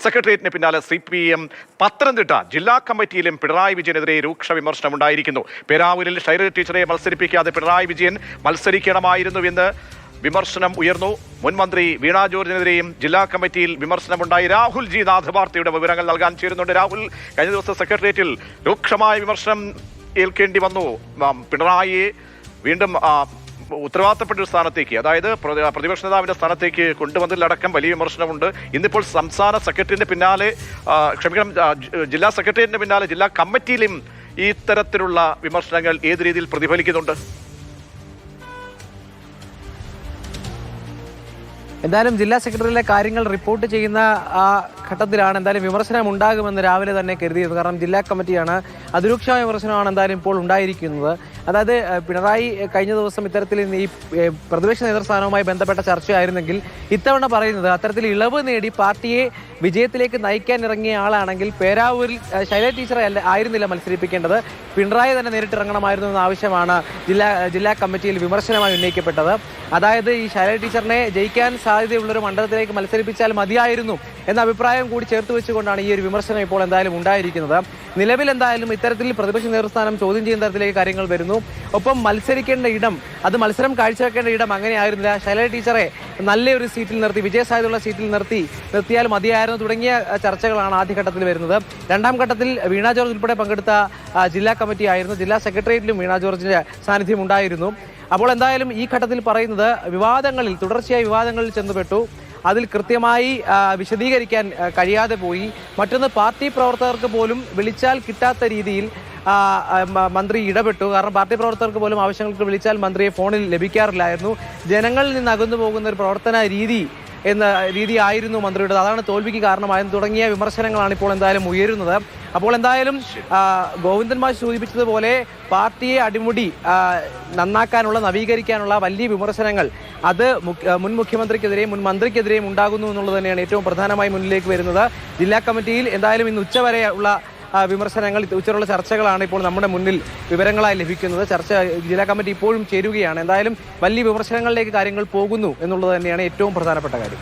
സെക്രട്ടേറിയറ്റിന് പിന്നാലെ CPM പത്തനംതിട്ട ജില്ലാ കമ്മിറ്റിയിലും പിണറായി വിജയനെതിരെ രൂക്ഷ വിമർശനമുണ്ടായിരിക്കുന്നു. പേരാവൂരിൽ ഷൈല ടീച്ചറെ മത്സരിപ്പിക്കാതെ പിണറായി വിജയൻ മത്സരിക്കണമായിരുന്നുവെന്ന് വിമർശനം ഉയർന്നു. മുൻ മന്ത്രി വീണ ജോർജിനെതിരെയും ജില്ലാ കമ്മിറ്റിയിൽ വിമർശനമുണ്ടായി. രാഹുൽ ജി നാഥ് വാർത്തയുടെ വിവരങ്ങൾ നൽകാൻ ചേരുന്നുണ്ട്. രാഹുൽ, കഴിഞ്ഞ ദിവസം സെക്രട്ടേറിയറ്റിൽ രൂക്ഷമായ വിമർശനം ഏൽക്കേണ്ടി വന്നു. പിണറായിയെ വീണ്ടും ഉത്തരവാദിത്തപ്പെട്ട ഒരു സ്ഥാനത്തേക്ക്, അതായത് പ്രതിപക്ഷ നേതാവിന്റെ സ്ഥാനത്തേക്ക് കൊണ്ടുവന്നതിലടക്കം വലിയ വിമർശനമുണ്ട്. ഇന്നിപ്പോൾ സംസ്ഥാന സെക്രട്ടറിന്റെ പിന്നാലെ ജില്ലാ സെക്രട്ടേറിയറ്റിന് പിന്നാലെ ജില്ലാ കമ്മിറ്റിയിലും ഈ തരത്തിലുള്ള വിമർശനങ്ങൾ ഏത് രീതിയിൽ പ്രതിഫലിക്കുന്നുണ്ട്? എന്തായാലും ജില്ലാ സെക്രട്ടറിയിലെ കാര്യങ്ങൾ റിപ്പോർട്ട് ചെയ്യുന്ന ആ ഘട്ടത്തിലാണ് എന്തായാലും വിമർശനം ഉണ്ടാകുമെന്ന് രാവിലെ തന്നെ കരുതിയത്. കാരണം ജില്ലാ കമ്മിറ്റിയാണ്, അതിരൂക്ഷമായ വിമർശനമാണ് എന്തായാലും ഇപ്പോൾ ഉണ്ടായിരിക്കുന്നത്. അതായത് പിണറായി കഴിഞ്ഞ ദിവസം ഇത്തരത്തിൽ ഈ പ്രതിപക്ഷ നേതൃസ്ഥാനവുമായി ബന്ധപ്പെട്ട ചർച്ചയായിരുന്നെങ്കിൽ ഇത്തവണ പറയുന്നത് അത്തരത്തിൽ ഇളവ് നേടി പാർട്ടിയെ വിജയത്തിലേക്ക് നയിക്കാൻ ഇറങ്ങിയ ആളാണെങ്കിൽ പേരാവൂരിൽ ശൈല ടീച്ചറെ ആയിരുന്നില്ല മത്സരിപ്പിക്കേണ്ടത്, പിണറായി തന്നെ നേരിട്ടിറങ്ങണമായിരുന്നു എന്ന ആവശ്യമാണ് ജില്ലാ കമ്മിറ്റിയിൽ വിമർശനമായി ഉന്നയിക്കപ്പെട്ടത്. അതായത് ഈ ശൈല ടീച്ചറിനെ ജയിക്കാൻ സാധ്യതയുള്ളൊരു മണ്ഡലത്തിലേക്ക് മത്സരിപ്പിച്ചാൽ മതിയായിരുന്നു എന്ന അഭിപ്രായം കൂടി ചേർത്ത് വെച്ചുകൊണ്ടാണ് ഈ ഒരു വിമർശനം ഇപ്പോൾ എന്തായാലും ഉണ്ടായിരിക്കുന്നത്. നിലവിൽ എന്തായാലും ഇത്തരത്തിൽ പ്രതിപക്ഷ നേതൃസ്ഥാനം ചോദ്യം ചെയ്യുന്ന തരത്തിലേക്ക് കാര്യങ്ങൾ വരുന്നു. ഒപ്പം മത്സരിക്കേണ്ട ഇടം, അത് മത്സരം കാഴ്ചവെക്കേണ്ട ഇടം അങ്ങനെയായിരുന്നില്ല. ശൈല ടീച്ചറെ നല്ലൊരു സീറ്റിൽ നിർത്തി, വിജയസാധ്യതയുള്ള സീറ്റിൽ നിർത്തിയാൽ മതിയായിരുന്നു തുടങ്ങിയ ചർച്ചകളാണ് ആദ്യഘട്ടത്തിൽ വരുന്നത്. രണ്ടാം ഘട്ടത്തിൽ വീണ ജോർജ് ഉൾപ്പെടെ പങ്കെടുത്ത ജില്ലാ കമ്മിറ്റി ആയിരുന്നു. ജില്ലാ സെക്രട്ടേറിയറ്റിലും വീണ ജോർജിന്റെ സാന്നിധ്യം ഉണ്ടായിരുന്നു. അപ്പോൾ എന്തായാലും ഈ ഘട്ടത്തിൽ പറയുന്നത് തുടർച്ചയായ വിവാദങ്ങളിൽ ചെന്നുപെട്ടു. അതിൽ കൃത്യമായി വിശദീകരിക്കാൻ കഴിയാതെ പോയി. മറ്റൊന്ന്, പാർട്ടി പ്രവർത്തകർക്ക് പോലും വിളിച്ചാൽ കിട്ടാത്ത രീതിയിൽ മന്ത്രി ഇടപെട്ടു. കാരണം പാർട്ടി പ്രവർത്തകർക്ക് പോലും ആവശ്യങ്ങൾക്ക് വിളിച്ചാൽ മന്ത്രിയെ ഫോണിൽ ലഭിക്കാറില്ലായിരുന്നു. ജനങ്ങളിൽ നിന്ന് അകന്നു പോകുന്ന ഒരു പ്രവർത്തന രീതിയായിരുന്നു മന്ത്രിയുടെ. അതാണ് തോൽവിക്ക് കാരണമായത് തുടങ്ങിയ വിമർശനങ്ങളാണ് ഇപ്പോൾ എന്തായാലും ഉയരുന്നത്. അപ്പോൾ എന്തായാലും ഗോവിന്ദൻ മാഷ് സൂചിപ്പിച്ചതുപോലെ പാർട്ടിയെ അടിമുടി നവീകരിക്കാനുള്ള വലിയ വിമർശനങ്ങൾ അത് മുൻ മുഖ്യമന്ത്രിക്കെതിരെയും മുൻ മന്ത്രിക്കെതിരെയും ഉണ്ടാകുന്നു എന്നുള്ളത് തന്നെയാണ് ഏറ്റവും പ്രധാനമായി മുന്നിലേക്ക് വരുന്നത്. ജില്ലാ കമ്മിറ്റിയിൽ എന്തായാലും ഇന്ന് ഉച്ചവരെ ഉള്ള വിമർശനങ്ങൾ, ഉച്ചവരെയുള്ള ചർച്ചകളാണ് ഇപ്പോൾ നമ്മുടെ മുന്നിൽ വിവരങ്ങളായി ലഭിക്കുന്നത്. ജില്ലാ കമ്മിറ്റി ഇപ്പോഴും ചേരുകയാണ്. എന്തായാലും വലിയ വിമർശനങ്ങളിലേക്ക് കാര്യങ്ങൾ പോകുന്നു എന്നുള്ളത് തന്നെയാണ് ഏറ്റവും പ്രധാനപ്പെട്ട കാര്യം.